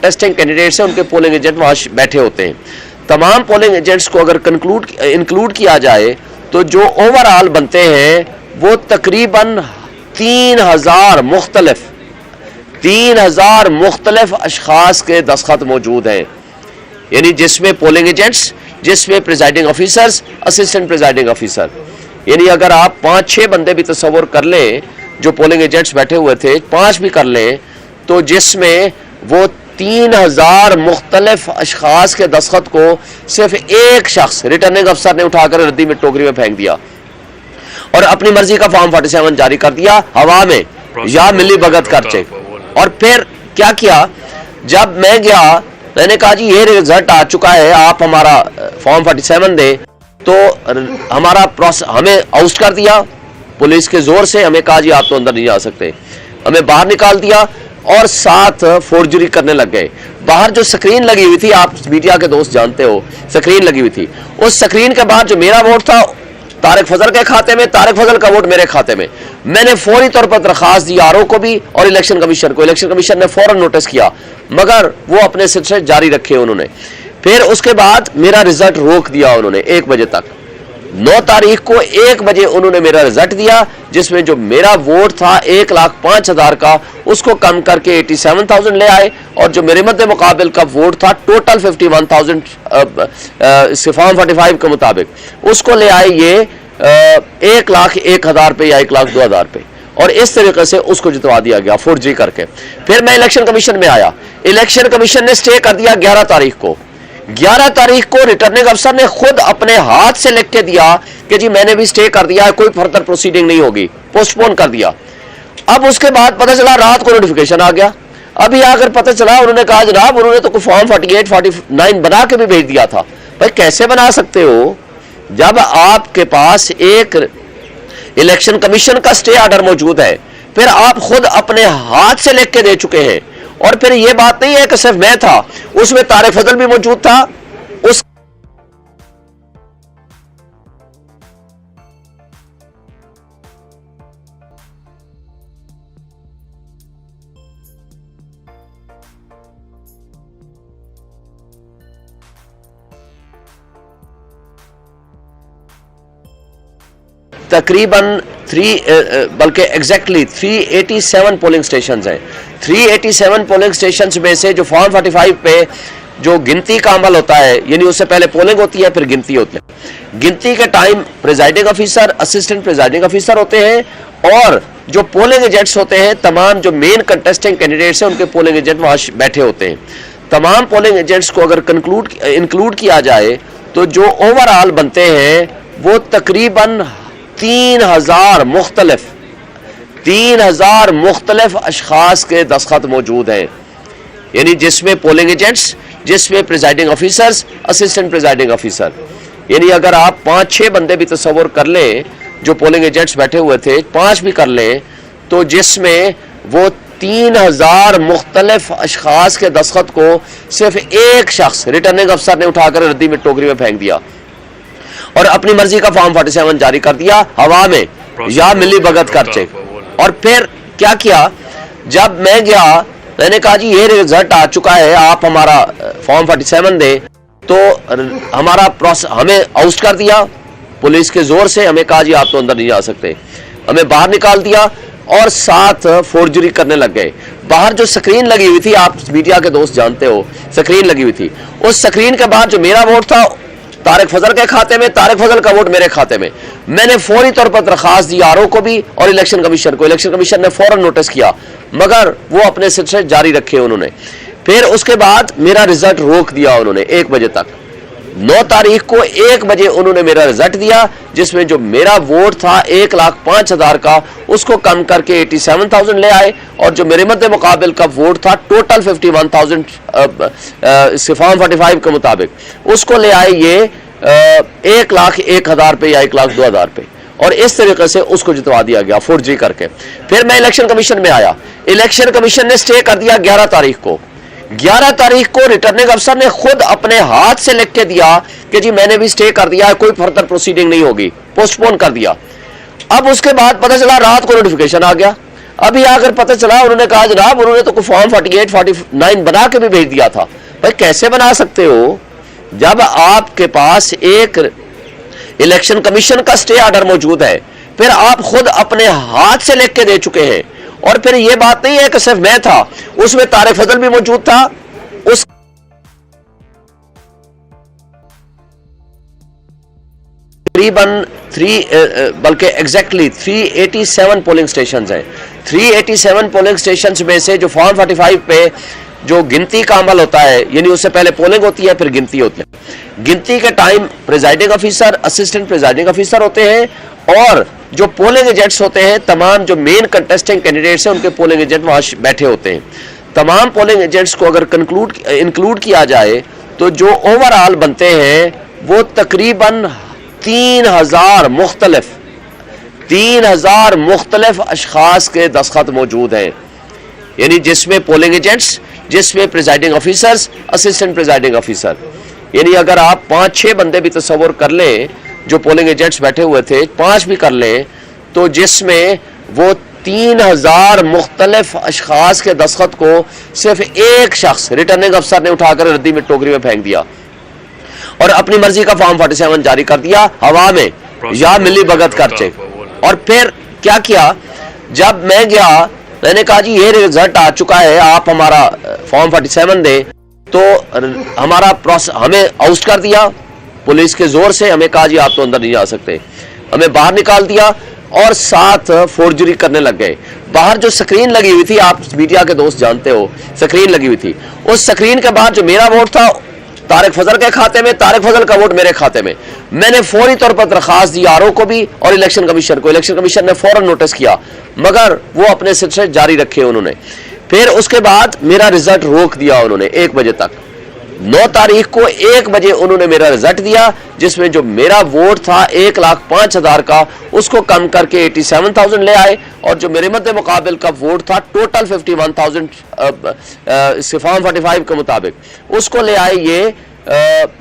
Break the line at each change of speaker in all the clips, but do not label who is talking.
Testing candidates हैं उनके polling agent वहाँ बैठे होते हैं। तमाम पोलिंग एजेंट्स को अगर इंक्लूड किया जाए तो जो ओवरऑल बनते हैं वो तकरीबन 3000 मुख्तलिफ अशखास के दस्तखत मौजूद हैं, यानी जिसमें पोलिंग एजेंट्स, जिसमें presiding officers, assistant presiding officer, यानी अगर आप 5-6 बंदे भी तस्वर कर लें जो पोलिंग एजेंट्स बैठे हुए थे, 5 भी कर लें, तो जिसमें वो 3000 मुख्तलिफ अशखास के दस्तखत को सिर्फ एक शख्स रिटर्निंग अफसर ने उठाकर रद्दी में टोकरी में फेंक दिया और अपनी मर्जी का फॉर्म 47 जारी कर दिया हवा में, या मिली भगत कर चेक। और फिर क्या किया, जब मैं गया मैंने कहा जी ये रिजल्ट आ चुका है, आप हमारा फॉर्म 47 दे, तो हमारा प्रोसेस हमें आउट कर दिया पुलिस के जोर से। हमें कहा जी आप तो अंदर नहीं जा सकते, हमें बाहर निकाल दिया और साथ फोर्जरी करने लग गए। बाहर जो स्क्रीन लगी हुई थी, आप मीडिया के दोस्त जानते हो, स्क्रीन लगी हुई थी, उस स्क्रीन के बाद जो मेरा वोट था तारिक फजल के खाते में, तारिक फजल का वोट मेरे खाते में। मैंने फौरी तौर पर दरखास्त दी आरओ को भी और इलेक्शन कमीशन को। इलेक्शन कमीशन ने फौरन नोटिस किया, मगर वो अपने सिलसिले जारी रखे उन्होंने। फिर उसके बाद मेरा रिजल्ट रोक दिया उन्होंने 1 बजे तक। 9 तारीख को 1 बजे उन्होंने मेरा रिजल्ट दिया, जिसमें जो मेरा वोट था 1,05,000 का, उसको कम करके 87,000 ले आए, और जो मेरे मद्दे मुकाबिल का वोट था टोटल 51,000 फॉर्म 45 के मुताबिक, उसको ले आए ये 1,01,000 पे या 1,02,000 पे, और इस तरीके से उसको जितवा दिया गया फोर्जरी करके। फिर मैं इलेक्शन कमीशन में आया, इलेक्शन कमीशन ने स्टे कर दिया 11 तारीख को। 11 तारीख को रिटर्निंग अफसर ने खुद अपने हाथ से लिख के दिया कि जी मैंने भी स्टे कर दिया है, कोई फर्दर प्रोसीडिंग नहीं होगी, पोस्टपोन कर दिया। अब उसके बाद पता चला रात को नोटिफिकेशन आ गया। अभी आकर पता चला उन्होंने कहा जनाब उन्होंने तो कोई फॉर्म 48, 49 बना के भी भेज दिया था। भाई कैसे बना सकते हो जब आपके पास एक इलेक्शन कमीशन का स्टे ऑर्डर मौजूद है, फिर आप खुद अपने हाथ से लिख के दे चुके हैं। और फिर यह बात नहीं है कि सिर्फ मैं था, उसमें तारिक फजल भी मौजूद था। उस तकरीबन बल्कि एग्जैक्टली 387 पोलिंग स्टेशन हैं। 387 पोलिंग स्टेशन में से जो फॉर्म 45 पे जो गिनती का अमल होता है, यानी उससे पहले पोलिंग होती है फिर गिनती होती है। गिनती के time presiding officer, assistant presiding officer होते हैं, और जो पोलिंग एजेंट्स होते हैं, तमाम जो मेन कंटेस्टिंग कैंडिडेट्स हैं उनके पोलिंग एजेंट वहाँ बैठे होते हैं। तमाम पोलिंग एजेंट्स को अगर इंक्लूड किया जाए तो जो ओवरऑल बनते हैं वो तकरीबन 3000 मुख्तलिफ अशखास के दस्तखत मौजूद हैं, यानी जिसमें पोलिंग एजेंट्स, जिसमें presiding officers, assistant presiding officer, यानी अगर आप 5-6 बंदे भी तस्वर कर लें जो पोलिंग एजेंट्स बैठे हुए थे, 5 भी कर लें, तो जिसमें वो 3000 मुख्तलिफ अशखास के दस्तखत को सिर्फ एक शख्स रिटर्निंग अफसर ने उठाकर रद्दी में टोकरी में फेंक दिया और अपनी मर्जी का फॉर्म 47 जारी कर दिया हवा में, या मिली भगत कर चेक। और फिर क्या किया, जब मैं गया मैंने कहा जी ये रिजल्ट आ चुका है, आप हमारा फॉर्म 47 दे, तो हमारा प्रोसेस हमें आउट कर दिया पुलिस के जोर से। हमें कहा जी आप तो अंदर नहीं जा सकते, हमें बाहर निकाल दिया और साथ फोर्जरी करने लग गए। बाहर जो स्क्रीन लगी हुई थी, आप मीडिया के दोस्त जानते हो, स्क्रीन लगी हुई थी, उस स्क्रीन के बाद जो मेरा वोट था तारिक फजल के खाते में, तारिक फजल का वोट मेरे खाते में। मैंने फौरी तौर पर दरखास्त दी आरओ को भी और इलेक्शन कमीशन को। इलेक्शन कमीशन ने फौरन नोटिस किया, मगर वो अपने सिलसिले जारी रखे उन्होंने। फिर उसके बाद मेरा रिजल्ट रोक दिया उन्होंने 1 बजे तक। 9 तारीख को 1 बजे उन्होंने मेरा रिजल्ट दिया, जिसमें जो मेरा वोट था 1,05,000 का, उसको कम करके 87,000 ले आए, और जो मेरे मद्दे मुकाबिल का वोट था टोटल 51,000 फॉर्म 45 के मुताबिक, उसको ले आए ये 1,01,000 पे या 1,02,000 पे, और इस तरीके से उसको जितवा दिया गया फोर्जरी करके। फिर मैं इलेक्शन कमीशन में आया, इलेक्शन कमीशन ने स्टे कर दिया 11 तारीख को। 11 तारीख को रिटर्निंग अफसर ने खुद अपने हाथ से लिख के दिया कि जी मैंने भी स्टे कर दिया है, कोई फर्दर प्रोसीडिंग नहीं होगी, पोस्टपोन कर दिया। अब उसके बाद पता चला रात को नोटिफिकेशन आ गया। अभी आकर पता चला उन्होंने कहा जनाब उन्होंने तो फॉर्म 48 49 बना के भी भेज दिया था। भाई कैसे बना सकते हो जब आपके पास एक इलेक्शन कमीशन का स्टे ऑर्डर मौजूद है, फिर आप खुद अपने हाथ से लिख के दे चुके हैं। और फिर यह बात नहीं है कि सिर्फ मैं था, उसमें तारिक फजल भी मौजूद था, उस तकरीबन बल्कि एग्जैक्टली 387 पोलिंग स्टेशन हैं। 387 पोलिंग स्टेशन में से जो फॉर्म 45 पे जो गिनती का अमल होता है, यानी उससे पहले पोलिंग होती है फिर गिनती होती है। गिनती के time presiding officer, assistant presiding officer होते हैं और जो पोलिंग एजेंट्स होते हैं, तमाम जो मेन कंटेस्टिंग कैंडिडेट्स हैं उनके पोलिंग एजेंट वहां बैठे होते हैं। तमाम पोलिंग एजेंट्स को अगर इंक्लूड किया जाए तो जो ओवरऑल बनते हैं वो तकरीबन 3000 मुख्तलिफ अशखास के दस्तखत मौजूद हैं, यानी जिसमें पोलिंग एजेंट्स, जिसमें presiding officers, assistant presiding officer, यानी अगर आप 5-6 बंदे भी तस्वर कर लें जो पोलिंग एजेंट्स बैठे हुए थे, 5 भी कर लें, तो जिसमें वो 3000 मुख्तलिफ अशखास के दस्तखत को सिर्फ एक शख्स रिटर्निंग अफसर ने उठाकर रद्दी में टोकरी में फेंक दिया और अपनी मर्जी का फॉर्म 47 जारी कर दिया हवा में, या मिली भगत खर्चे। और फिर क्या किया, जब मैं गया मैंने कहा जी ये रिजल्ट आ चुका है, आप हमारा फॉर्म 47 दें, तो हमारा प्रोसेस हमें आउट कर दिया पुलिस के जोर से। हमें कहा जी आप तो अंदर नहीं जा सकते, हमें बाहर निकाल दिया और साथ फोर्जरी करने लग गए। बाहर जो स्क्रीन लगी हुई थी, आप मीडिया के दोस्त जानते हो, स्क्रीन लगी हुई थी, उस स्क्रीन के बाद जो मेरा वोट था तारिक फजल के खाते में, तारिक फजल का वोट मेरे खाते में। मैंने फौरी तौर पर दरखास्त दी आरओ को भी और इलेक्शन कमीशन को। इलेक्शन कमीशन ने फौरन नोटिस किया, मगर वो अपने सिलसिले जारी रखे उन्होंने। फिर उसके बाद मेरा रिजल्ट रोक दिया उन्होंने 1 बजे तक। 9 तारीख को 1 बजे उन्होंने मेरा रिजल्ट दिया, जिसमें जो मेरा वोट था 1,05,000 का, उसको कम करके 87,000 ले आए, और जो मेरे मद्दे मुकाबिल का वोट था टोटल 51,000 फॉर्म 45 के मुताबिक, उसको ले आए ये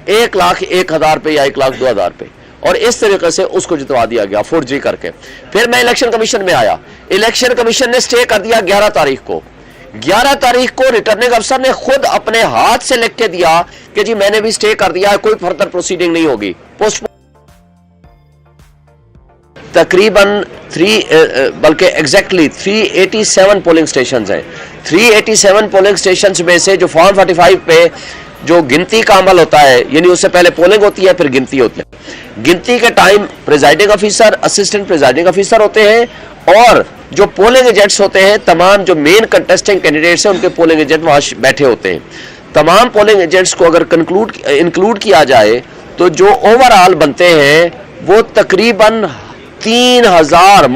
1,01,000 पे या 1,02,000 पे, और इस तरीके से उसको जितवा दिया गया फोर्जरी करके। फिर मैं इलेक्शन कमीशन में आया, इलेक्शन कमीशन ने स्टे कर दिया 11 तारीख को। 11 तारीख को रिटर्निंग अफसर ने खुद अपने हाथ से लिख के दिया कि जी मैंने भी स्टे कर दिया है, कोई फर्दर प्रोसीडिंग नहीं होगी, पोस्टपोन। तकरीबन बल्कि एग्जैक्टली 387 पोलिंग स्टेशन हैं। 387 पोलिंग स्टेशन में से जो फॉर्म 45 पे जो गिनती का अमल होता है, यानी उससे पहले पोलिंग होती है फिर गिनती होती है। गिनती के time presiding officer, assistant presiding officer होते हैं और जो पोलिंग एजेंट्स होते हैं, तमाम जो मेन कंटेस्टिंग कैंडिडेट्स हैं उनके पोलिंग एजेंट वहां बैठे होते हैं। तमाम पोलिंग एजेंट्स को अगर इंक्लूड किया जाए तो जो ओवरऑल बनते हैं वो तकरीबन 3000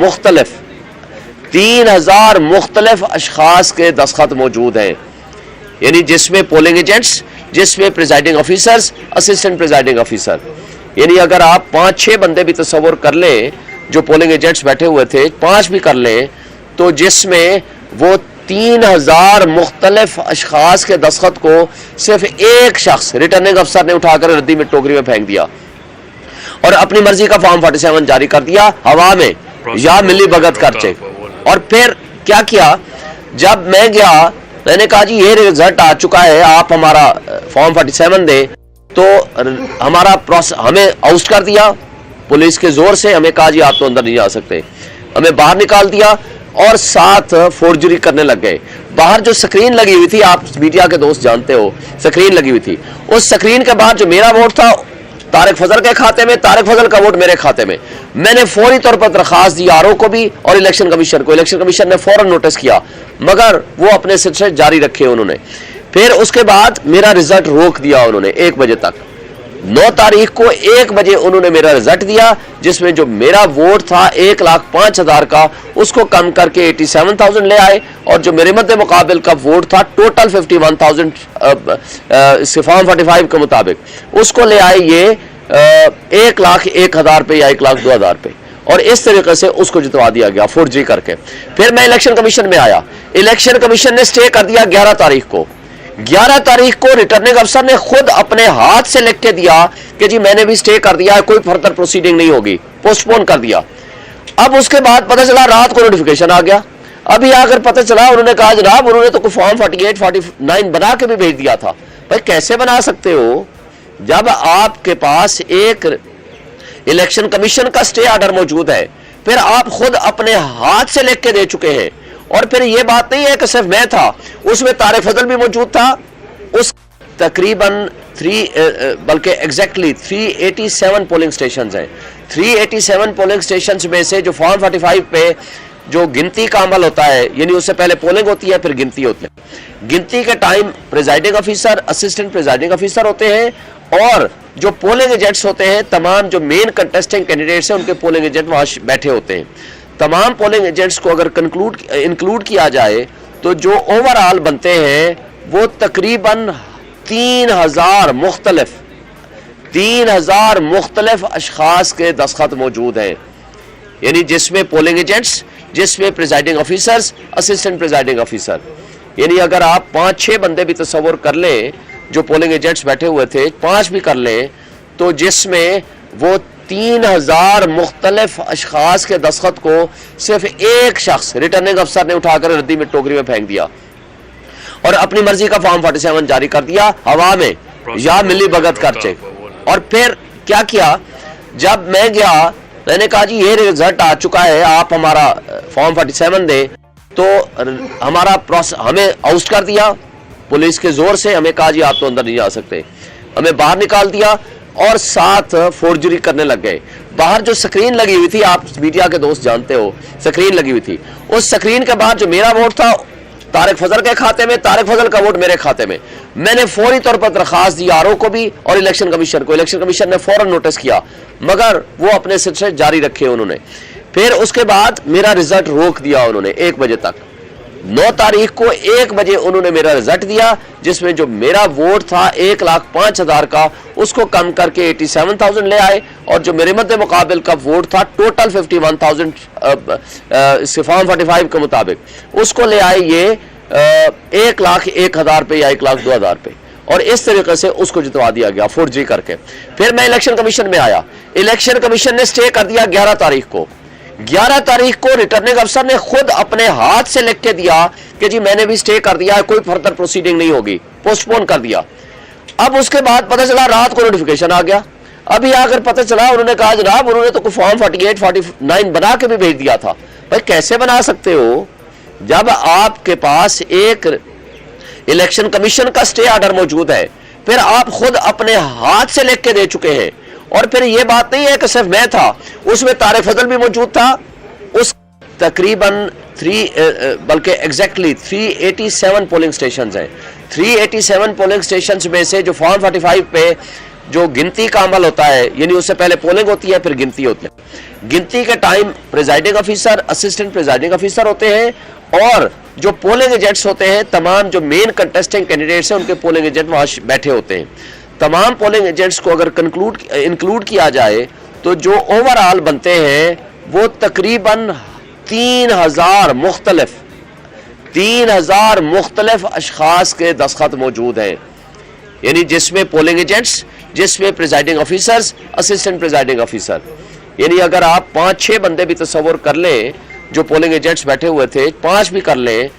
मुख्तलिफ अशखास के दस्तखत मौजूद हैं, यानी जिसमें पोलिंग एजेंट्स, जिसमें presiding officers, assistant presiding officer, यानी अगर आप 5-6 बंदे भी तस्वर कर लें जो पोलिंग एजेंट्स बैठे हुए थे, 5 भी कर लें, तो जिसमें वो 3000 मुख्तलिफ अशखास के दस्तखत को सिर्फ एक शख्स रिटर्निंग अफसर ने उठाकर रद्दी में टोकरी में फेंक दिया और अपनी मर्जी का फॉर्म 47 जारी कर दिया हवा में, या मिली भगत खर्चे। और फिर क्या किया, जब मैं गया मैंने कहा जी ये रिजल्ट आ चुका है, आप हमारा फॉर्म 47 दें, तो हमारा प्रोसेस हमें आउट कर दिया पुलिस के जोर से। हमें कहा जी आप तो अंदर नहीं जा सकते, हमें बाहर निकाल दिया और साथ फोर्जरी करने लग गए। बाहर जो स्क्रीन लगी हुई थी, आप मीडिया के दोस्त जानते हो, स्क्रीन लगी हुई थी, उस स्क्रीन के बाद जो मेरा वोट था तारिक फजल के खाते में, तारिक फजल का वोट मेरे खाते में। मैंने फौरी तौर पर दरखास्त दी आरओ को भी और इलेक्शन कमीशन को। इलेक्शन कमीशन ने फौरन नोटिस किया, मगर वो अपने सिलसिले जारी रखे उन्होंने। फिर उसके बाद मेरा रिजल्ट रोक दिया उन्होंने 1 बजे तक। 9 तारीख को 1 बजे उन्होंने मेरा रिजल्ट दिया, जिसमें जो मेरा वोट था 1,05,000 का, उसको कम करके 87,000 ले आए, और जो मेरे मद्दे मुकाबिल का वोट था टोटल 51,000 फॉर्म 45 के मुताबिक, उसको ले आए ये 1,01,000 पे या 1,02,000 पे, और इस तरीके से उसको जितवा दिया गया फोर्जरी करके। फिर मैं इलेक्शन कमीशन में आया, इलेक्शन कमीशन ने स्टे कर दिया 11 तारीख को। 11 तारीख को रिटर्निंग अफसर ने खुद अपने हाथ से लिख के दिया कि जी मैंने भी स्टे कर दिया है, कोई फर्दर प्रोसीडिंग नहीं होगी, पोस्टपोन कर दिया। अब उसके बाद पता चला रात को नोटिफिकेशन आ गया। अभी आकर पता चला, उन्होंने कहा जनाब उन्होंने तो फॉर्म 48 49 बना के भी भेज दिया था। भाई कैसे बना सकते हो जब आपके पास एक इलेक्शन कमीशन का स्टे ऑर्डर मौजूद है, फिर आप खुद अपने हाथ से लिख के दे चुके हैं। और फिर यह बात नहीं है कि सिर्फ मैं था, उसमें तारिक फजल भी मौजूद था। उस तकरीबन बल्कि एग्जैक्टली 387 पोलिंग स्टेशन हैं। 387 पोलिंग स्टेशन में से जो फॉर्म 45 पे जो गिनती का अमल होता है, यानी उससे पहले पोलिंग होती है फिर गिनती होती है। गिनती के time presiding officer, assistant presiding officer होते हैं और जो पोलिंग एजेंट्स होते हैं, तमाम जो मेन कंटेस्टिंग कैंडिडेट्स हैं उनके पोलिंग एजेंट वहां बैठे होते हैं। तमाम पोलिंग एजेंट्स को अगर इंक्लूड किया जाए तो जो ओवरऑल बनते हैं वो तकरीबन 3000 मुख्तलिफ अशखास के दस्तखत मौजूद हैं, यानी जिसमें पोलिंग एजेंट्स, जिसमें presiding officers, assistant presiding officer. यानी अगर आप 5-6 बंदे भी तस्वुर कर लें जो पोलिंग एजेंट्स बैठे हुए थे, 5 भी कर लें, तो जिसमें वो 3000 मुख्तलिफ अशखास के दस्तखत को सिर्फ एक शख्स रिटर्निंग अफसर ने उठाकर रद्दी में टोकरी में फेंक दिया और अपनी मर्जी का फॉर्म 47 जारी कर दिया हवा में, या मिली भगत कर चेक। और फिर क्या किया, जब मैं गया मैंने कहा जी ये रिजल्ट आ चुका है, आप हमारा फॉर्म 47 दे, तो हमारा प्रोसेस हमें आउट कर दिया पुलिस के जोर से। हमें कहा जी आप तो अंदर नहीं जा सकते, हमें बाहर निकाल दिया और साथ फोर्जरी करने लग गए। बाहर जो स्क्रीन लगी हुई थी, आप मीडिया के दोस्त जानते हो, स्क्रीन लगी हुई थी, उस स्क्रीन के बाद जो मेरा वोट था तारिक फजल के खाते में, तारिक फजल का वोट मेरे खाते में। मैंने फौरी तौर पर दरखास्त दी आरओ को भी और इलेक्शन कमीशन को। इलेक्शन कमीशन ने फौरन नोटिस किया, मगर वो अपने सिलसिले जारी रखे उन्होंने। फिर उसके बाद मेरा रिजल्ट रोक दिया उन्होंने 1 बजे तक। 9 तारीख को 1 बजे उन्होंने मेरा रिजल्ट दिया, जिसमें जो मेरा वोट था 1,05,000 का, उसको कम करके 87,000 ले आए और जो मेरे मद्दे मुकाबिल का वोट था टोटल 51,000 फॉर्म 45 के मुताबिक, उसको ले आए ये 1,01,000 पे या 1,02,000 पे, और इस तरीके से उसको जितवा दिया गया फोर्जरी करके। फिर मैं इलेक्शन कमीशन में आया, इलेक्शन कमीशन ने स्टे कर दिया 11 तारीख को। 11 तारीख को रिटर्निंग अफसर ने खुद अपने हाथ से लिख के दिया कि जी मैंने भी स्टे कर दिया है, कोई फर्दर प्रोसीडिंग नहीं होगी, पोस्टपोन कर दिया। अब उसके बाद पता चला, रात को नोटिफिकेशन आ गया। अभी आकर पता चला, उन्होंने कहा जनाब उन्होंने तो फॉर्म 48 49 बना के भी भेज दिया था। भाई कैसे बना सकते हो जब आपके पास एक इलेक्शन कमीशन का स्टे ऑर्डर मौजूद है, फिर आप खुद अपने हाथ से लिख के दे चुके हैं। और फिर यह बात नहीं है कि सिर्फ मैं था, उसमें तारिक फजल भी मौजूद था। उस तकरीबन बल्कि एग्जैक्टली 387 पोलिंग स्टेशन हैं। 387 पोलिंग स्टेशन में से जो फॉर्म 45 पे जो गिनती का अमल होता है, यानी उससे पहले पोलिंग होती है फिर गिनती होती है। गिनती के time presiding officer, assistant presiding officer होते हैं और जो पोलिंग एजेंट्स होते हैं, तमाम जो मेन कंटेस्टिंग कैंडिडेट्स हैं उनके पोलिंग एजेंट वहां बैठे होते हैं। तमाम पोलिंग एजेंट्स को अगर इंक्लूड किया जाए तो जो ओवरऑल बनते हैं वो तकरीबन 3000 मुख्तलिफ अशखास के दस्तखत मौजूद हैं, यानी जिसमें पोलिंग एजेंट्स, जिसमें presiding officers, assistant presiding officer. यानी अगर आप 5-6 बंदे भी तस्वुर कर लें जो पोलिंग एजेंट्स बैठे हुए थे, 5 भी कर लें,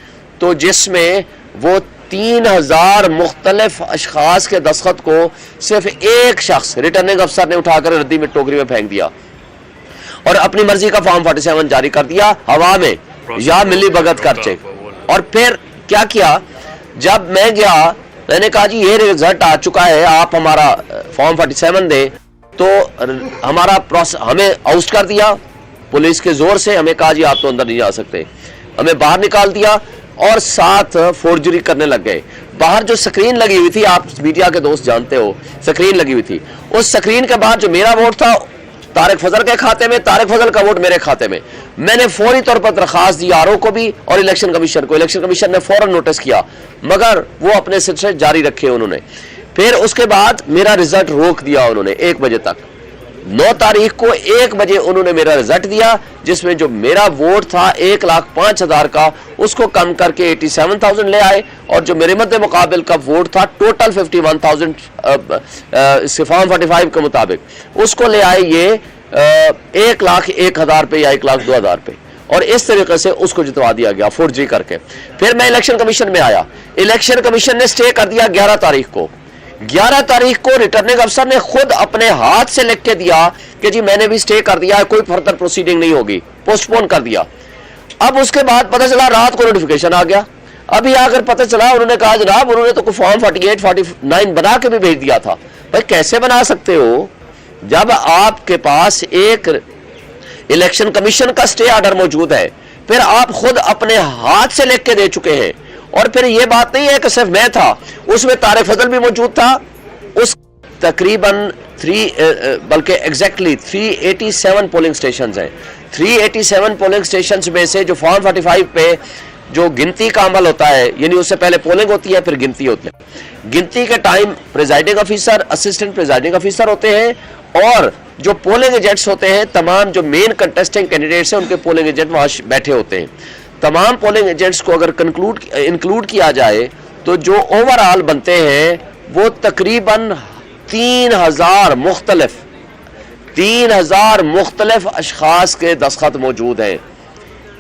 तो जिसमें वो 3000 मुख्तलिफ अशखास के दस्तखत को सिर्फ एक शख्स रिटर्निंग अफसर ने उठाकर रद्दी में टोकरी में फेंक दिया और अपनी मर्जी का फॉर्म 47 जारी कर दिया हवा में, या मिली भगत कर चेक। और फिर क्या किया, जब मैं गया मैंने कहा जी ये रिजल्ट आ चुका है, आप हमारा फॉर्म 47 दे, तो हमारा प्रोसेस हमें आउट कर दिया पुलिस के जोर से। हमें कहा जी आप तो अंदर नहीं जा सकते, हमें बाहर निकाल दिया और साथ फोर्जरी करने लग गए। बाहर जो स्क्रीन लगी हुई थी, आप मीडिया के दोस्त जानते हो, स्क्रीन लगी हुई थी, उस स्क्रीन के बाद जो मेरा वोट था तारिक फजल के खाते में, तारिक फजल का वोट मेरे खाते में। मैंने फौरी तौर पर दरखास्त दी आरओ को भी और इलेक्शन कमीशन को। इलेक्शन कमीशन ने फौरन नोटिस किया, मगर वो अपने सिलसिले जारी रखे उन्होंने। फिर उसके बाद मेरा रिजल्ट रोक दिया उन्होंने 1 बजे तक। 9 तारीख को 1 बजे उन्होंने मेरा रिजल्ट दिया, जिसमें जो मेरा वोट था 1,05,000 का, उसको कम करके 87,000 ले आए और जो मेरे मद्दे मुकाबिल का वोट था टोटल 51,000 फॉर्म 45 के मुताबिक, उसको ले आए ये 1,01,000 पे या 1,02,000 पे, और इस तरीके से उसको जितवा दिया गया फोर्जरी करके। फिर मैं इलेक्शन कमीशन में आया, इलेक्शन कमीशन ने स्टे कर दिया 11 तारीख को। 11 तारीख को रिटर्निंग अफसर ने खुद अपने हाथ से लिख के दिया कि जी मैंने भी स्टे कर दिया है, कोई फर्दर प्रोसीडिंग नहीं होगी, पोस्टपोन कर दिया। अब उसके बाद पता चला रात को नोटिफिकेशन आ गया। अभी आकर पता चला उन्होंने कहा जनाब उन्होंने तो कोई फॉर्म 48, 49 बना के भी भेज दिया था। भाई कैसे बना सकते हो जब आपके पास एक इलेक्शन कमीशन का स्टे ऑर्डर मौजूद है, फिर आप खुद अपने हाथ से लिख के दे चुके हैं। और फिर यह बात नहीं है कि सिर्फ मैं था, उसमें तारिक फजल भी मौजूद था। उस तकरीबन बल्कि एग्जैक्टली 387 पोलिंग स्टेशन हैं। 387 पोलिंग स्टेशन में से जो फॉर्म 45 पे जो गिनती का अमल होता है, यानी उससे पहले पोलिंग होती है फिर गिनती होती है। गिनती के time presiding officer, assistant presiding officer होते हैं और जो पोलिंग एजेंट्स होते हैं, तमाम जो मेन कंटेस्टिंग कैंडिडेट्स हैं उनके पोलिंग एजेंट वहां बैठे होते हैं। तमाम पोलिंग एजेंट्स को अगर इंक्लूड किया जाए तो जो ओवरऑल बनते हैं वो तकरीबन 3000 मुख्तलिफ अशखास के दस्तखत मौजूद हैं,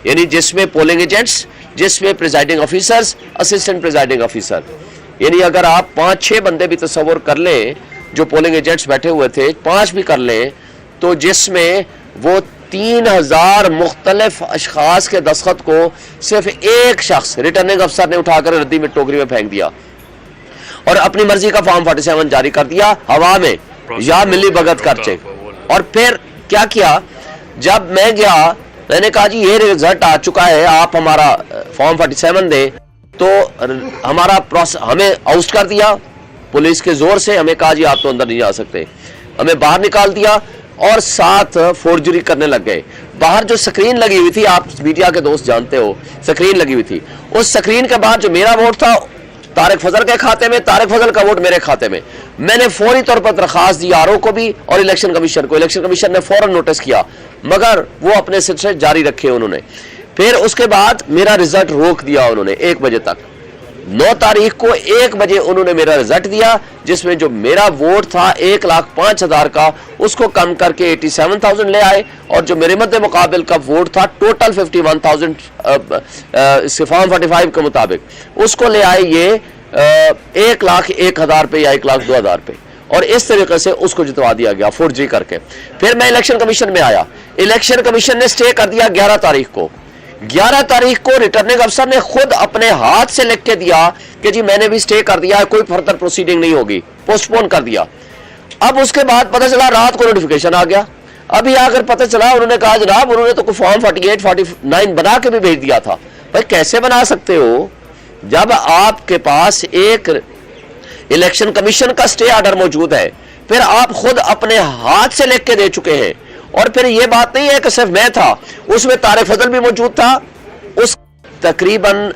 यानी जिसमें पोलिंग एजेंट्स, जिसमें presiding officers, assistant presiding officer. यानी अगर आप 5-6 बंदे भी तस्वर कर लें जो पोलिंग एजेंट्स बैठे हुए थे, 5 भी कर लें, तो जिसमें वो 3000 मुख्तलिफ अशखास के दस्तखत को सिर्फ एक शख्स रिटर्निंग अफसर ने उठाकर रद्दी में टोकरी में फेंक दिया और अपनी मर्जी का फॉर्म 47 जारी कर दिया हवा में, या मिली भगत कर चेक। और फिर क्या किया, जब मैं गया मैंने कहा जी ये रिजल्ट आ चुका है, आप हमारा फॉर्म 47 दे, तो हमारा प्रोसेस हमें आउट कर दिया पुलिस के जोर से। हमें कहा जी आप तो अंदर नहीं जा सकते, हमें बाहर निकाल दिया और साथ फोर्जरी करने लग गए। बाहर जो स्क्रीन लगी हुई थी, आप मीडिया के दोस्त जानते हो, स्क्रीन लगी हुई थी, उस स्क्रीन के बाद जो मेरा वोट था तारिक फजल के खाते में, तारिक फजल का वोट मेरे खाते में। मैंने फौरी तौर पर दरखास्त दी आरओ को भी और इलेक्शन कमीशन को। इलेक्शन कमीशन ने फौरन नोटिस किया, मगर वो अपने सिलसिले जारी रखे उन्होंने। फिर उसके बाद मेरा रिजल्ट रोक दिया उन्होंने 1 बजे तक। 9 तारीख को 1 बजे उन्होंने मेरा रिजल्ट दिया, जिसमें जो मेरा वोट था 1,05,000 का, उसको कम करके 87,000 ले आए, और जो मेरे मध्य मुकाबिल का वोट था टोटल 51,000 फॉर्म 45 के मुताबिक, उसको ले आए ये 1,01,000 पे या 1,02,000 पे, और इस तरीके से उसको जितवा दिया गया फोर्जरी करके। फिर मैं इलेक्शन कमीशन में आया, इलेक्शन कमीशन ने स्टे कर दिया 11 तारीख को। 11 तारीख को रिटर्निंग अफसर ने खुद अपने हाथ से लिख के दिया कि जी मैंने भी स्टे कर दिया है, कोई फर्दर प्रोसीडिंग नहीं होगी, पोस्टपोन कर दिया। अब उसके बाद पता चला रात को नोटिफिकेशन आ गया। अभी आकर पता चला उन्होंने कहा जनाब उन्होंने तो कोई फॉर्म 48, 49 बना के भी भेज दिया था। भाई कैसे बना सकते हो जब आपके पास एक इलेक्शन कमीशन का स्टे ऑर्डर मौजूद है, फिर आप खुद अपने हाथ से लिख के दे चुके हैं। और फिर यह बात नहीं है कि सिर्फ मैं था, उसमें तारिक फजल भी मौजूद था। उस तकरीबन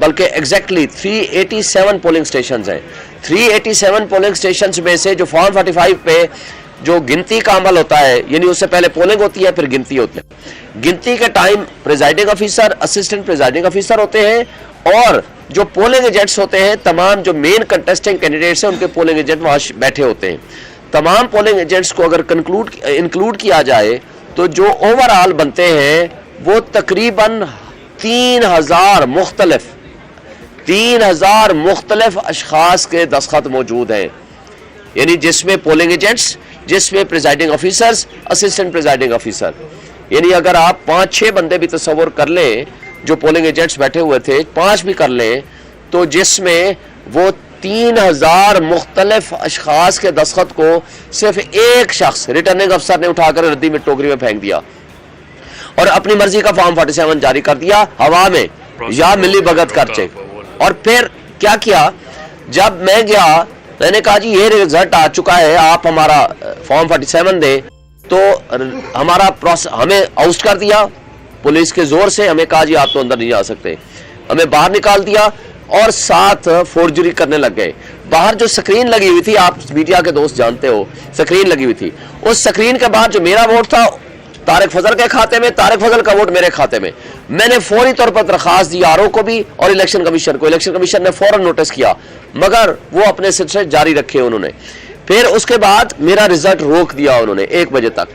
बल्कि एग्जैक्टली 387 पोलिंग स्टेशन हैं। 387 पोलिंग स्टेशन में से जो फॉर्म 45 पे जो गिनती का अमल होता है, यानी उससे पहले पोलिंग होती है फिर गिनती होती है। गिनती के time presiding officer, assistant presiding officer होते हैं, और जो पोलिंग एजेंट्स होते हैं, तमाम जो मेन कंटेस्टिंग कैंडिडेट्स हैं उनके पोलिंग एजेंट वहां बैठे होते हैं। तमाम पोलिंग एजेंट्स को अगर इंक्लूड किया जाए तो जो ओवरऑल बनते हैं वो तकरीबन 3000 मुख्तलिफ अशखास के दस्तखत मौजूद हैं, यानी जिसमें पोलिंग एजेंट्स, जिसमें presiding officers, assistant presiding officer. यानी अगर आप 5-6 बंदे भी तस्वर कर लें जो पोलिंग एजेंट्स बैठे हुए थे, 5 भी कर लें, तो जिसमें वो 3000 मुख्तलिफ अशखास के दस्तखत को सिर्फ एक शख्स रिटर्निंग अफसर ने उठाकर रद्दी में टोकरी में फेंक दिया और अपनी मर्जी का फॉर्म 47 जारी कर दिया हवा में, या मिली भगत कर चेक। और फिर क्या किया, जब मैं गया मैंने कहा जी ये रिजल्ट आ चुका है, आप हमारा फॉर्म 47 दे, तो हमारा प्रोसेस हमें आउट कर दिया पुलिस के जोर से। हमें कहा जी आप तो अंदर नहीं जा सकते, हमें बाहर निकाल दिया और साथ फोर्जरी करने लग गए। बाहर जो स्क्रीन लगी हुई थी, आप मीडिया के दोस्त जानते हो, स्क्रीन लगी हुई थी, उस स्क्रीन के बाद जो मेरा वोट था तारिक फजल के खाते में, तारिक फजल का वोट मेरे खाते में। मैंने फौरी तौर पर दरखास्त दी आरओ को भी और इलेक्शन कमीशन को। इलेक्शन कमीशन ने फौरन नोटिस किया, मगर वो अपने सिलसिले जारी रखे उन्होंने। फिर उसके बाद मेरा रिजल्ट रोक दिया उन्होंने 1 बजे तक।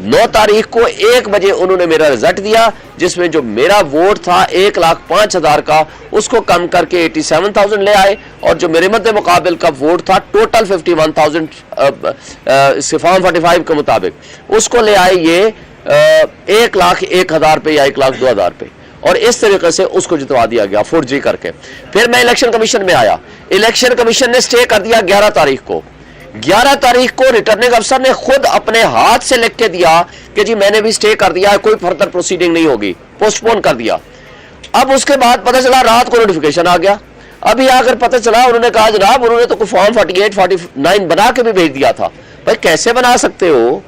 9 तारीख को 1 बजे उन्होंने मेरा रिजल्ट दिया, जिसमें जो मेरा वोट था 1,05,000 का, उसको कम करके 87,000 ले आए, और जो मेरे मद्दे मुकाबिल का वोट था टोटल 51,000 फॉर्म 45 के मुताबिक, उसको ले आए ये 1,01,000 पे या 1,02,000 पे, और इस तरीके से उसको जितवा दिया गया फोर्जरी करके। फिर मैं इलेक्शन कमीशन में आया, इलेक्शन कमीशन ने स्टे कर दिया 11 तारीख को। 11 तारीख को रिटर्निंग अफसर ने खुद अपने हाथ से लिख के दिया कि जी मैंने भी स्टे कर दिया है, कोई फर्दर प्रोसीडिंग नहीं होगी, पोस्टपोन कर दिया। अब उसके बाद पता चला रात को नोटिफिकेशन आ गया। अभी आकर पता चला उन्होंने कहा जनाब उन्होंने तो फॉर्म 48 49 बना के भी भेज दिया था। भाई कैसे बना सकते हो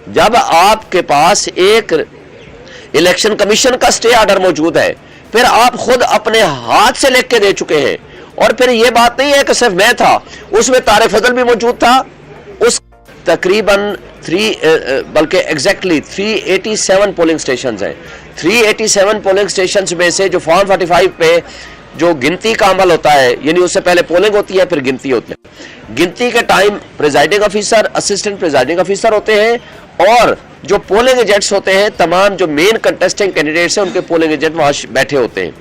जब आपके पास एक इलेक्शन कमीशन का स्टे ऑर्डर मौजूद है, फिर आप खुद अपने हाथ से लिख के दे चुके हैं। और फिर यह बात नहीं है कि सिर्फ मैं था, उसमें तारिक फजल भी मौजूद था। उस तकरीबन बल्कि एग्जैक्टली 387 पोलिंग स्टेशन हैं। 387 पोलिंग स्टेशन में से जो फॉर्म 45 पे जो गिनती का अमल होता है, यानी उससे पहले पोलिंग होती है फिर गिनती होती है। गिनती के time presiding officer, assistant presiding officer होते हैं, और जो पोलिंग एजेंट्स होते हैं, तमाम जो मेन कंटेस्टिंग कैंडिडेट्स हैं उनके पोलिंग एजेंट वहां बैठे होते हैं।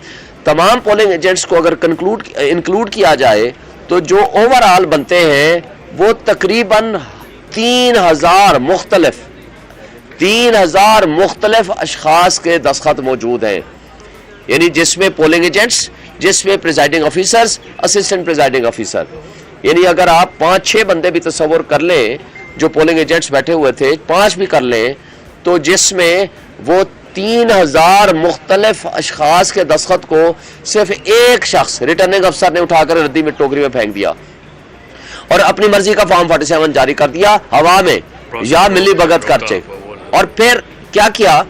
तमाम पोलिंग एजेंट्स को अगर इंक्लूड किया जाए तो जो ओवरऑल बनते हैं वो तकरीबन 3,000 मुख्तलिफ अशखास के दस्तखत मौजूद हैं, यानी जिसमें पोलिंग एजेंट्स, जिसमें presiding officers, assistant presiding officer, यानी अगर आप 5-6 बंदे भी तस्वर कर लें जो पोलिंग एजेंट्स बैठे हुए थे, 5 भी कर लें, तो जिसमें वो 3,000 मुख्तलिफ अशखास के दस्तखत को सिर्फ एक शख्स रिटर्निंग अफसर ने उठाकर रद्दी में टोकरी में फेंक दिया और अपनी मर्जी का फॉर्म 47 जारी कर दिया हवा में, या मिली भगत कर चेक। और फिर क्या किया,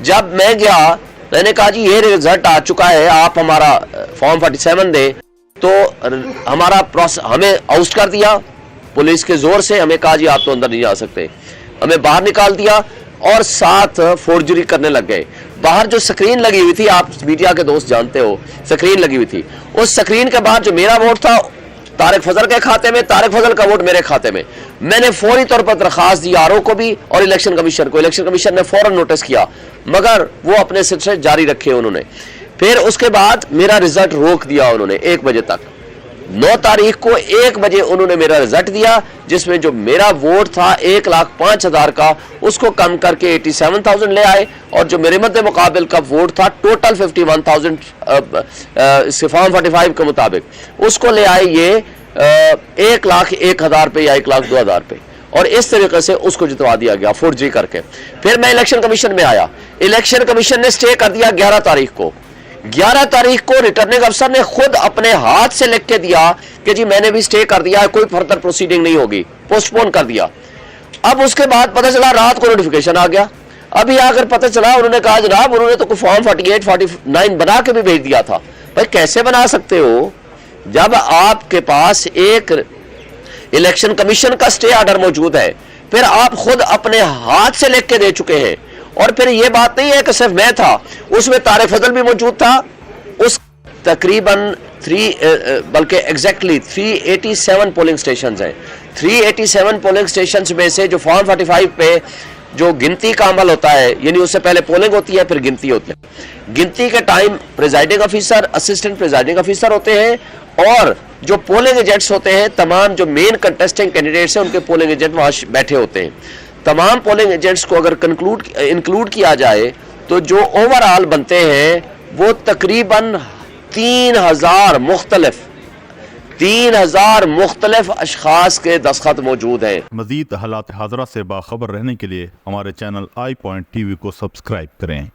जब मैं गया मैंने कहा जी ये रिजल्ट आ चुका है, आप हमारा फॉर्म 47 दे, तो हमारा प्रोसेस हमें आउट कर दिया पुलिस के जोर से। हमें कहा जी आप तो अंदर नहीं जा सकते, हमें बाहर निकाल दिया और साथ फोर्जरी करने लग गए। बाहर जो स्क्रीन लगी हुई थी, आप मीडिया के दोस्त जानते हो, स्क्रीन लगी हुई थी, उस स्क्रीन के बाद जो मेरा वोट था तारिक फजल के खाते में, तारिक फजल का वोट मेरे खाते में। मैंने फौरी तौर पर दरखास्त दी आरओ को भी और इलेक्शन कमीशन को। इलेक्शन कमीशन ने फौरन नोटिस किया, मगर वो अपने सिलसिले जारी रखे उन्होंने। फिर उसके बाद मेरा रिजल्ट रोक दिया उन्होंने 1 बजे तक। 9 तारीख को 1 बजे उन्होंने मेरा रिजल्ट दिया, जिसमें जो मेरा वोट था 1,05,000 का, उसको कम करके 87,000 ले आए, और जो मेरे मद्दे मुकाबिल का वोट था टोटल 51,000 फॉर्म 45 के मुताबिक, उसको ले आए ये 1,01,000 पे या 1,02,000 पे, और इस तरीके से उसको जितवा दिया गया फोर्जरी करके। फिर मैं इलेक्शन कमीशन में आया, इलेक्शन कमीशन ने स्टे कर दिया 11 तारीख को। 11 तारीख को रिटर्निंग अफसर ने खुद अपने हाथ से लिख के दिया कि जी मैंने भी स्टे कर दिया है, कोई फर्दर प्रोसीडिंग नहीं होगी, पोस्टपोन कर दिया। अब उसके बाद पता चला रात को नोटिफिकेशन आ गया। अभी आकर पता चला उन्होंने कहा जनाब उन्होंने तो फॉर्म 48 49 बना के भी भेज दिया था। भाई कैसे बना सकते हो जब आपके पास एक इलेक्शन कमीशन का स्टे ऑर्डर मौजूद है, फिर आप खुद अपने हाथ से लिख के दे चुके हैं। और फिर यह बात नहीं है कि सिर्फ मैं था, उसमें तारिक फजल भी मौजूद था। उस तकरीबन बल्कि एग्जैक्टली 387 पोलिंग स्टेशन हैं। 387 पोलिंग स्टेशन में से जो फॉर्म 45 पे जो गिनती का अमल होता है, यानी उससे पहले पोलिंग होती है फिर गिनती होती है। गिनती के time presiding officer, assistant presiding officer होते हैं, और जो पोलिंग एजेंट्स होते हैं, तमाम जो मेन कंटेस्टिंग कैंडिडेट्स हैं उनके पोलिंग एजेंट वहां बैठे होते हैं। तमाम पोलिंग एजेंट्स को अगर इंक्लूड किया जाए तो जो ओवरऑल बनते हैं वो तकरीबन 3,000 मुख्तलिफ अशखास के दस्तखत मौजूद हैं।
मज़ीद हालात हाज़रा से बाखबर रहने के लिए हमारे चैनल iPoint TV को सब्सक्राइब करें।